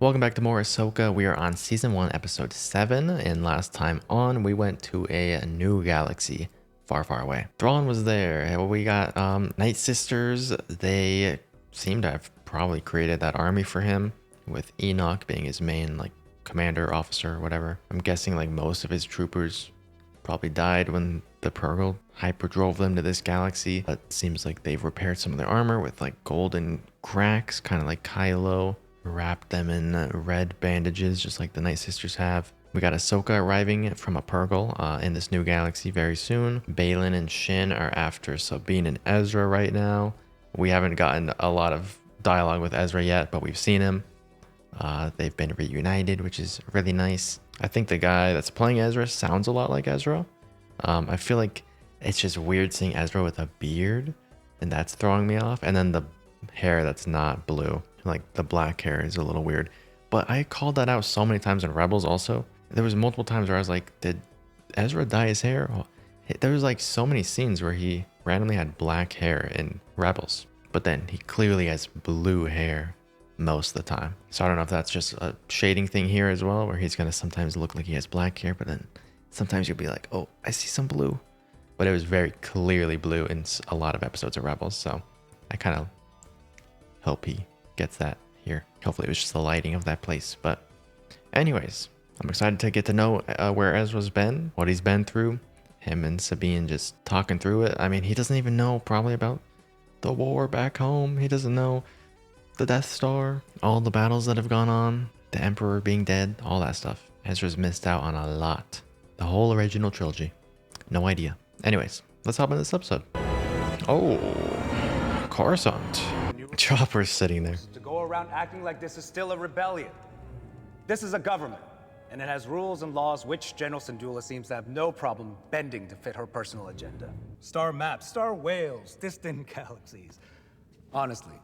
Welcome back to more Ahsoka. We are on Season 1, Episode 7, and last time on, we went to a new galaxy far, far away. Thrawn was there. We got Night Sisters. They seem to have probably created that army for him, with Enoch being his main, like, commander, officer, whatever. I'm guessing, like, most of his troopers probably died when the Purgle hyperdrove them to this galaxy. But it seems like they've repaired some of their armor with, like, golden cracks, kind of like Kylo. Wrapped them in red bandages, just like the Night Sisters have. We got Ahsoka arriving from a Purgle in this new galaxy very soon. Baylan and Shin are after Sabine and Ezra right now. We haven't gotten a lot of dialogue with Ezra yet, but we've seen him. They've been reunited, which is really nice. I think the guy that's playing Ezra sounds a lot like Ezra. I feel like it's just weird seeing Ezra with a beard, and that's throwing me off. And then the hair that's not blue. Like the black hair is a little weird, but I called that out so many times in Rebels also. There was multiple times where I was like, did Ezra dye his hair? Oh, there was like so many scenes where he randomly had black hair in Rebels, but then he clearly has blue hair most of the time. So I don't know if that's just a shading thing here as well, where he's going to sometimes look like he has black hair, but then sometimes you'll be like, oh, I see some blue. But it was very clearly blue in a lot of episodes of Rebels, so I kind of hope he gets that here. Hopefully it was just the lighting of that place. But anyways, I'm excited to get to know where Ezra's been, what he's been through. Him and Sabine just talking through it. I mean, he doesn't even know probably about the war back home. He doesn't know the Death Star, all the battles that have gone on, the Emperor being dead, all that stuff. Ezra's missed out on a lot. The whole original trilogy. No idea. Anyways, let's hop into this episode. Oh, Coruscant. Chopper's sitting there. To go around acting like this is still a rebellion. This is a government, and it has rules and laws which General Syndulla seems to have no problem bending to fit her personal agenda. Star maps, star whales, distant galaxies. Honestly,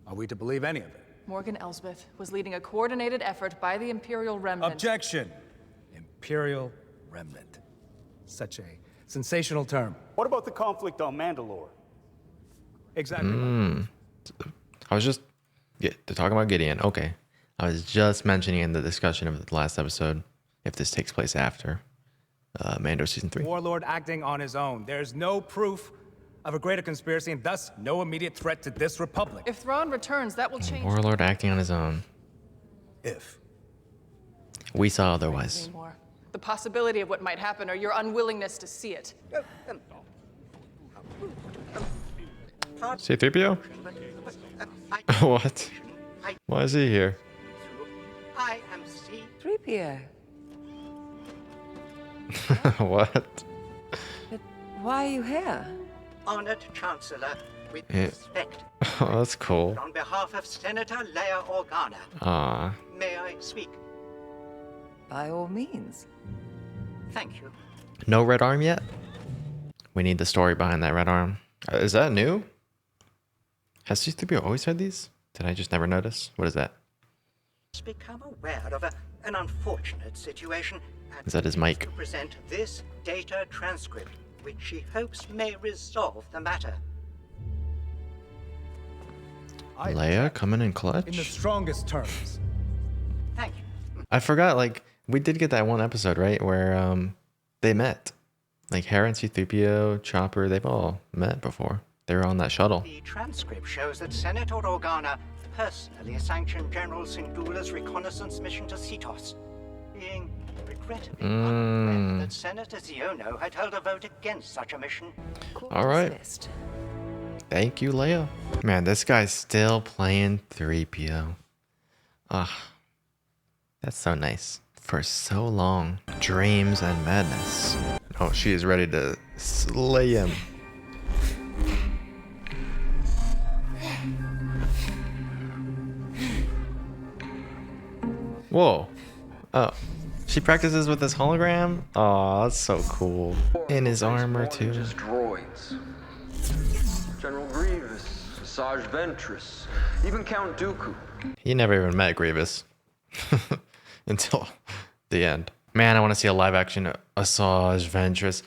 are we to believe any of it? Morgan Elsbeth was leading a coordinated effort by the Imperial Remnant. Objection! Imperial Remnant. Such a sensational term. What about the conflict on Mandalore? Exactly. I was just talking about Gideon. Okay. I was just mentioning in the discussion of the last episode if this takes place after Mando Season 3. Warlord acting on his own. There's no proof of a greater conspiracy and thus no immediate threat to this republic. If Thrawn returns, that will change. Warlord acting on his own. If. We saw otherwise. Anymore. The possibility of what might happen or your unwillingness to see it. C-3PO? What? Why is he here? I am Peridea. What? But why are you here? Honored Chancellor, with Yeah. respect. Oh, that's cool. On behalf of Senator Leia Organa, Ah, may I speak? By all means. Thank you. no red arm yet? We need the story behind that red arm. Is that new? Has C-3PO always had these? Did I just never notice? What is that? Has become aware of an unfortunate situation. And Is that his mic? To present this data transcript, which she hopes may resolve the matter. Leia coming in clutch? In the strongest terms. Thank you. I forgot, like, we did get that one episode, right? Where they met. Like, Hera and C-3PO, Chopper, they've all met before. They were on that shuttle. The transcript shows that Senator Organa personally sanctioned General Syndulla's reconnaissance mission to Cetos, being regrettably unaware that Senator Ziono had held a vote against such a mission. All right. Dismissed. Thank you, Leia. Man, this guy's still playing 3PO. Ah, that's so nice. For so long. Dreams and madness. Oh, she is ready to slay him. Whoa. Oh. She practices with this hologram? Oh, that's so cool. In his armor, too. Just droids. General Grievous, Asajj Ventress, even Count Dooku. He never even met Grievous. Until the end. Man, I want to see a live action Asajj Ventress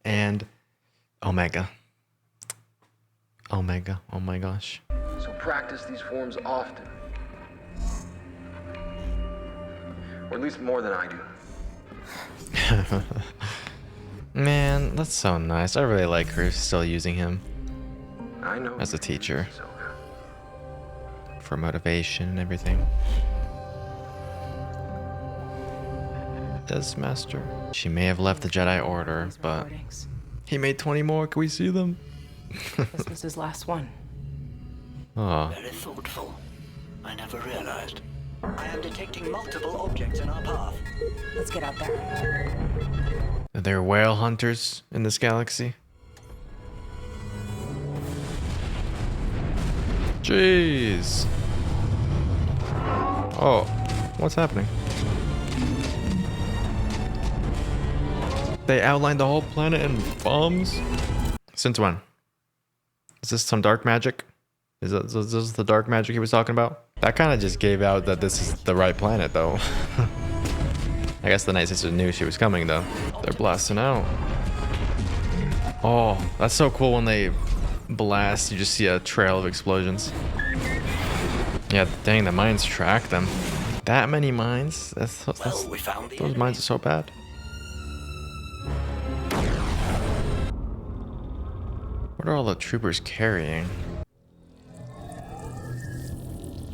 and Omega. Omega. Oh my gosh. So practice these forms often. Or at least more than I do. Man, that's so nice. I really like her still using him I know as a you can teacher use AHSOKA. for motivation and everything. Yes, Master. She may have left the Jedi Order, but he made 20 more. Can we see them? This was his last one. Oh, Very thoughtful. I never realized. I am detecting multiple objects in our path. Let's get out there. are there whale hunters in this galaxy? Jeez. Oh, what's happening? They outlined the whole planet in bombs? Since when? Is this some dark magic? Is this the dark magic he was talking about? That kind of just gave out that this is the right planet, though. I guess the Night Sister knew she was coming, though. They're blasting out. Oh, that's so cool when they blast. You just see a trail of explosions. Yeah, dang, the mines track them. That many mines? Well, we found the Those enemy. mines are so bad. What are all the troopers carrying?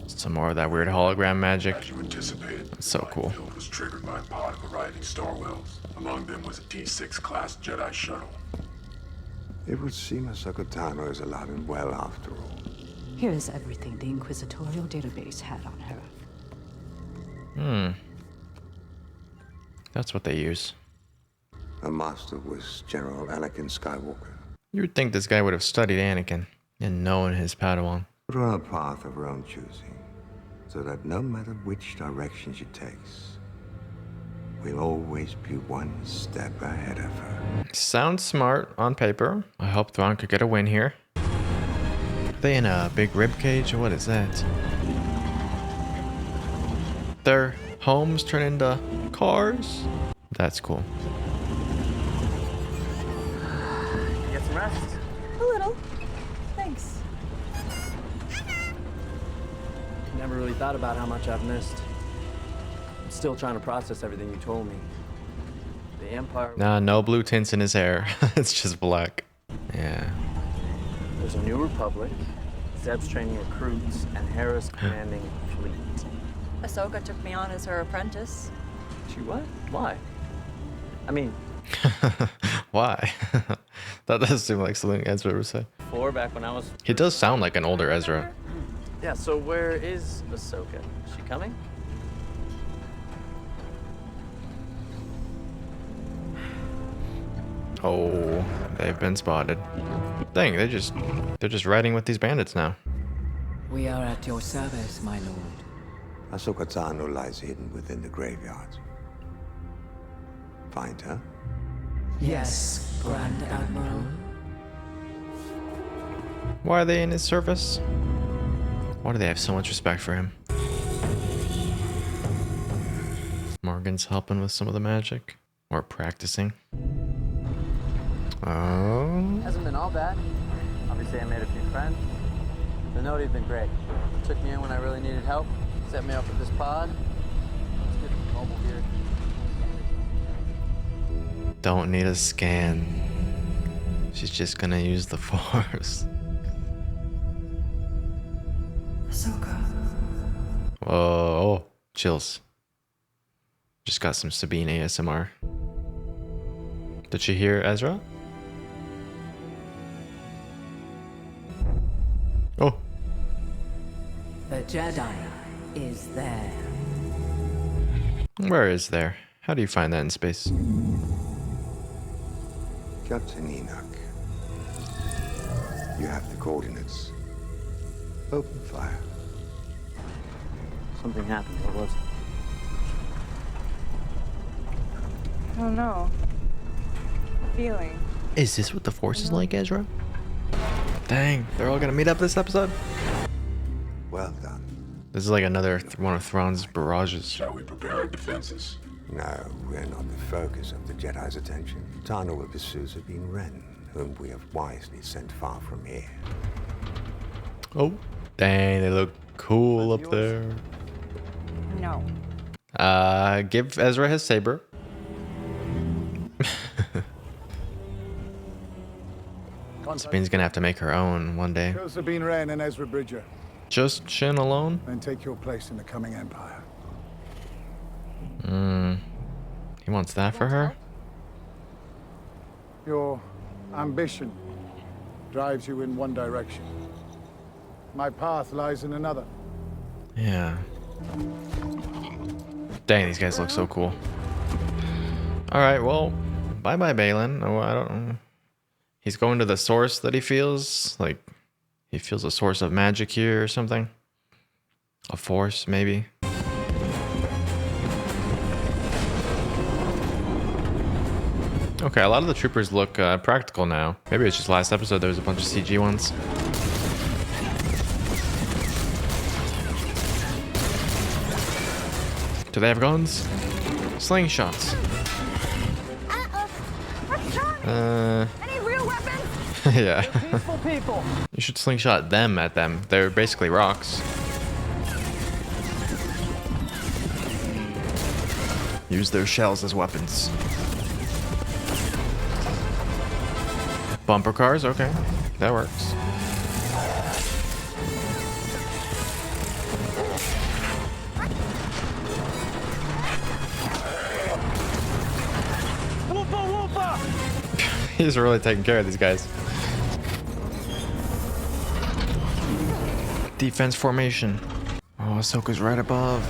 Some more of that weird hologram magic. As you anticipated, That's so cool. the was triggered by a pod of arriving star wells. Among them was a D6 class Jedi shuttle. It would seem AHSOKA Tano is alive and well after all. Here is everything the Inquisitorial database had on her. That's what they use. Her master was General Anakin Skywalker. You would think this guy would have studied Anakin and known his Padawan. Put her on a path of her own choosing, so that no matter which direction she takes, we'll always be one step ahead of her. Sounds smart on paper. I hope Thrawn could get a win here. Are they in a big rib cage or what is that? Their homes turn into cars? That's cool. Get some rest. A little. Thanks. Never really thought about how much I've missed. I'm still trying to process everything you told me. The Empire... Nah, no blue tints in his hair. It's just black. Yeah. There's a new republic, Zeb's training recruits, and Hera's commanding a fleet. Ahsoka took me on as her apprentice. She what? Why? I mean... Why? That does seem like something Ezra would say. Before, back when I was... He does sound like an older Ezra. Yeah, so where is Ahsoka? Is she coming? Oh, they've been spotted. Dang, they're just riding with these bandits now. We are at your service, my lord. AHSOKA Tano lies hidden within the graveyard. Find her? Yes, Grand Admiral. Why are they in his service? Why do they have so much respect for him? Morgan's helping with some of the magic. Or practicing. Oh. Hasn't been all bad. Obviously, I made a few friends. The Nodi've been great. Took me in when I really needed help. Set me up with this pod. Let's get mobile here. Don't need a scan. She's just gonna use the Force. Ahsoka. Whoa, chills. Just got some Sabine ASMR. Did she hear Ezra? Oh. The Jedi is there. Where is there? How do you find that in space? Captain Enoch. You have the coordinates. Open fire. Something happened. What was it? I don't know. Feeling. Is this what the Force is like, Ezra? Dang, they're all gonna meet up this episode? Well done. This is like another one of Thrawn's barrages. Shall we prepare our defenses? No, we're not the focus of the Jedi's attention. Tano will pursue Sabine Wren, whom we have wisely sent far from here. Oh, dang, they look cool up there. No. Give Ezra his saber. Sabine's gonna have to make her own one day. Kill Sabine Wren and Ezra Bridger. Just Shin alone? And take your place in the coming empire. He wants that for her? Your ambition drives you in one direction. My path lies in another. Yeah. Dang, these guys look so cool. Alright, well, bye-bye, Balin. Oh, I don't know. He's going to the source that he feels. Like, he feels a source of magic here or something. A force, maybe. Okay, a lot of the troopers look practical now. Maybe it's just last episode there was a bunch of CG ones. Do they have guns? Slingshots. Any real weapons? Yeah. Peaceful people. You should slingshot them at them. They're basically rocks. Use their shells as weapons. Bumper cars? Okay. That works. He's really taking care of these guys. Defense formation. Oh, Ahsoka's right above.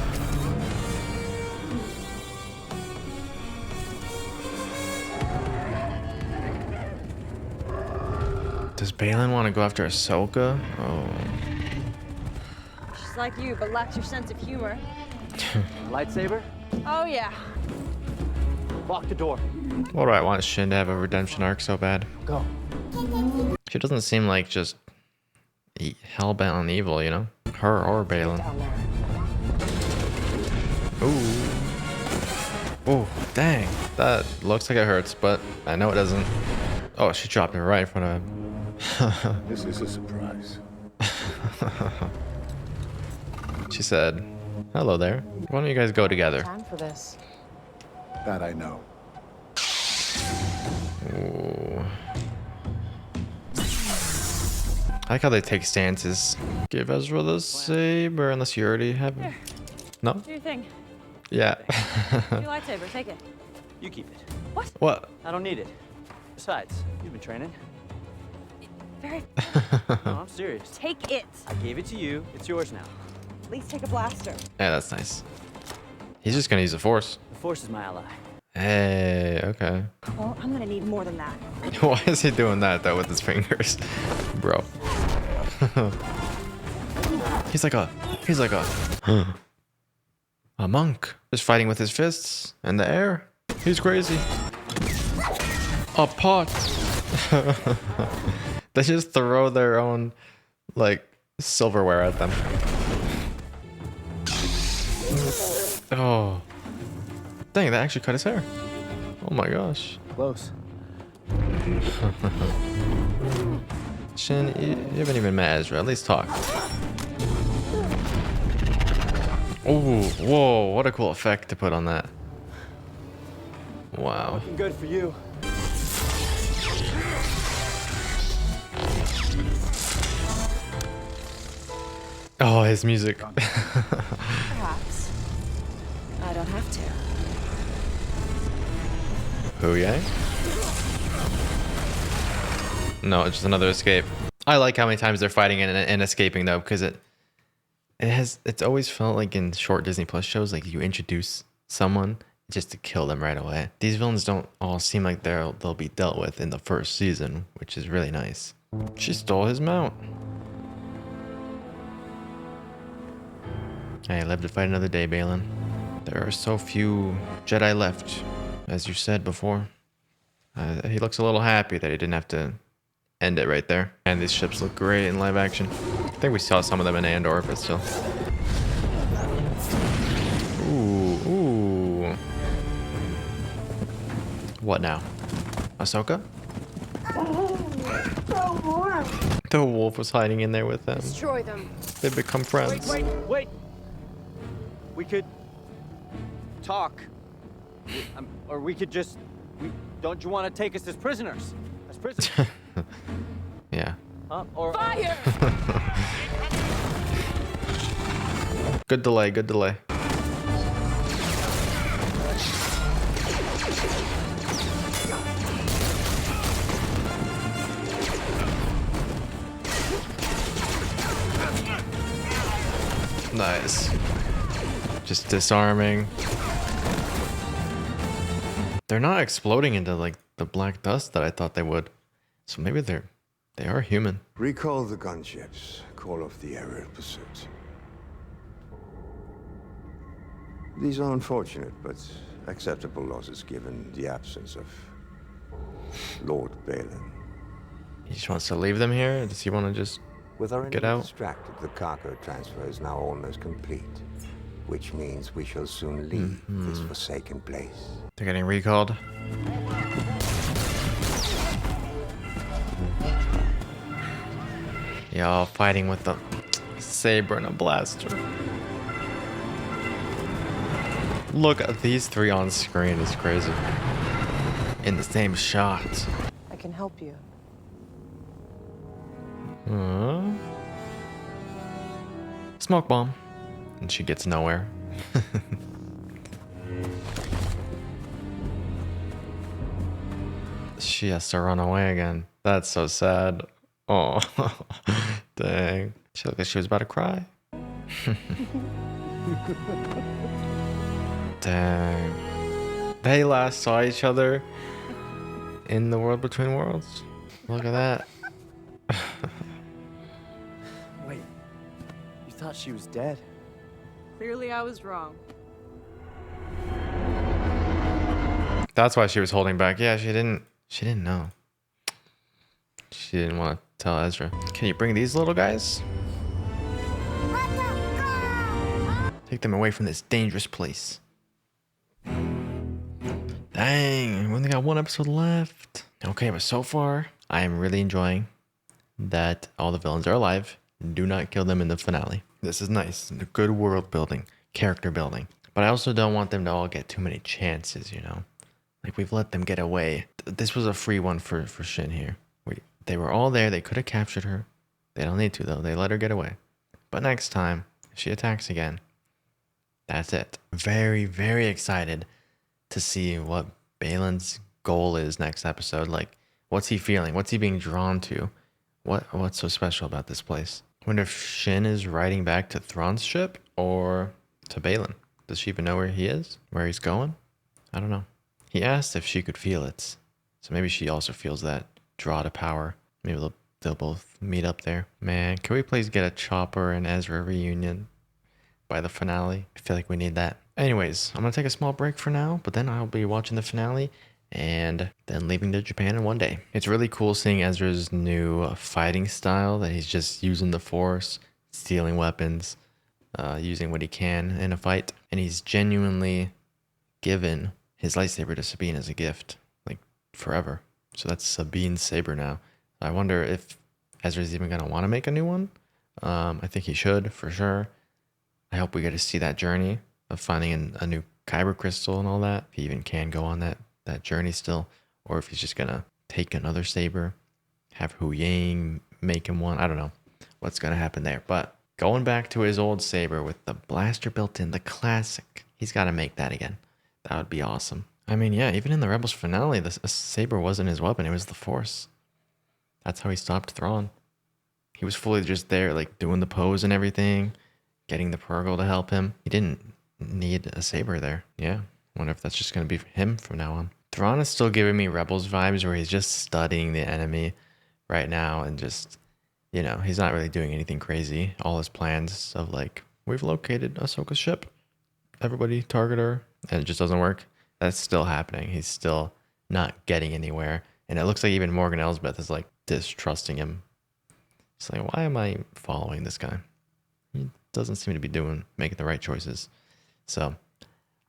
Does Balin want to go after Ahsoka? Oh. She's like you, but lacks your sense of humor. Lightsaber? Oh, yeah. Lock the door. What do I want Shin to have a redemption arc so bad? Go. She doesn't seem like just hell-bent on evil, you know? Her or Balin. Ooh. Oh, dang. That looks like it hurts, but I know it doesn't. Oh, she dropped it right in front of him. This is a surprise. She said, hello there. Why don't you guys go together? Time for this. That I know. Ooh. I like how they take stances. Give Ezra the saber, unless you already have it. No? Do your thing. Yeah. Your lightsaber, take it. You keep it. What? What? I don't need it. Besides, you've been training. Very. No, I'm serious. Take it. I gave it to you. It's yours now. At least take a blaster. Yeah, that's nice. He's just gonna use the Force. The Force is my ally. Hey, okay. Well, I'm gonna need more than that. Why is he doing that though with his fingers? Bro. he's like a monk. Just fighting with his fists in the air. He's crazy. A pot. They just throw their own like silverware at them. Oh. Dang, that actually cut his hair. Oh my gosh. Close. Shin, you haven't even met Ezra. At least talk. Oh, whoa, what a cool effect to put on that. Wow. Looking good for you. Oh, his music. Perhaps. I don't have to. Who, yeah? No, it's just another escape. I like how many times they're fighting and escaping though, because it's always felt like in short Disney Plus shows, like you introduce someone just to kill them right away. These villains don't all seem like they'll be dealt with in the first season, which is really nice. She stole his mount. Hey, live to fight another day, Balin. There are so few Jedi left, as you said before. He looks a little happy that he didn't have to end it right there. And these ships look great in live action. I think we saw some of them in Andor, but still. Ooh, ooh. What now? Ahsoka? The wolf was hiding in there with them. Destroy them. They become friends. Wait. We could talk. Or we could just... don't you want to take us as prisoners? As prisoners? Yeah. Or... Fire! Good delay, good delay. Nice. Just disarming. They're not exploding into like the black dust that I thought they would. So maybe they are human. Recall the gunships. Call off the aerial pursuit. These are unfortunate, but acceptable losses given the absence of Lord Balin. He just wants to leave them here? Does he want to just With our get enemy out? distracted, the cargo transfer is now almost complete, which means we shall soon leave this forsaken place. They're getting recalled. Y'all fighting with the saber and a blaster. Look at these three on screen. It's crazy. In the same shot. I can help you. Smoke bomb. And she gets nowhere. She has to run away again. That's so sad. Oh, dang. She looked like she was about to cry. Dang. They last saw each other in the World Between Worlds. Look at that. Wait, you thought she was dead? Clearly I was wrong. That's why she was holding back. Yeah, she didn't know. She didn't want to tell Ezra. Can you bring these little guys? Take them away from this dangerous place. Dang, we only got one episode left. Okay, but so far, I am really enjoying that all the villains are alive. Do not kill them in the finale. This is nice. Good world building, character building. But I also don't want them to all get too many chances, you know? Like, we've let them get away. This was a free one for Shin here. They were all there. They could have captured her. They don't need to, though. They let her get away. But next time, if she attacks again, that's it. Very, very excited to see what Balin's goal is next episode. Like, what's he feeling? What's he being drawn to? What's so special about this place? I wonder if Shin is riding back to Thrawn's ship or to Balin. Does she even know where he is? Where he's going? I don't know. He asked if she could feel it. So maybe she also feels that draw to power. Maybe they'll both meet up there. Man, can we please get a Chopper and Ezra reunion by the finale? I feel like we need that. Anyways, I'm going to take a small break for now, but then I'll be watching the finale and then leaving to Japan in one day. It's really cool seeing Ezra's new fighting style, that he's just using the Force, stealing weapons, using what he can in a fight. And he's genuinely given his lightsaber to Sabine as a gift, like forever. So that's Sabine's saber now. I wonder if Ezra's even going to want to make a new one. I think he should, for sure. I hope we get to see that journey of finding a new kyber crystal and all that. If he even can go on that journey still. Or if he's just going to take another saber, have Hu Yang make him one. I don't know what's going to happen there. But going back to his old saber with the blaster built in, the classic. He's got to make that again. That would be awesome. I mean, yeah, even in the Rebels finale, the saber wasn't his weapon. It was the Force. That's how he stopped Thrawn. He was fully just there, like, doing the pose and everything, getting the Purgle to help him. He didn't need a saber there. Yeah, wonder if that's just going to be him from now on. Thrawn is still giving me Rebels vibes, where he's just studying the enemy right now and just, you know, he's not really doing anything crazy. All his plans of, like, we've located Ahsoka's ship. Everybody target her. And it just doesn't work. That's still happening. He's still not getting anywhere. And it looks like even Morgan Elsbeth is, like, distrusting him. It's like, why am I following this guy? He doesn't seem to be making the right choices. So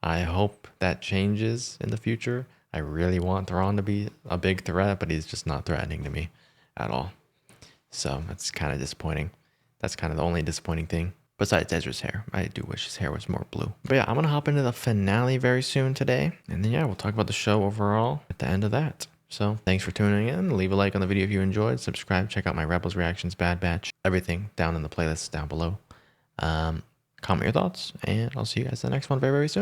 I hope that changes in the future. I really want Thrawn to be a big threat, but he's just not threatening to me at all. So that's kind of disappointing. That's kind of the only disappointing thing. Besides Ezra's hair. I do wish his hair was more blue. But yeah, I'm going to hop into the finale very soon today. And then yeah, we'll talk about the show overall at the end of that. So thanks for tuning in. Leave a like on the video if you enjoyed. Subscribe. Check out my Rebels Reactions, Bad Batch. Everything down in the playlist down below. Comment your thoughts. And I'll see you guys in the next one very, very soon.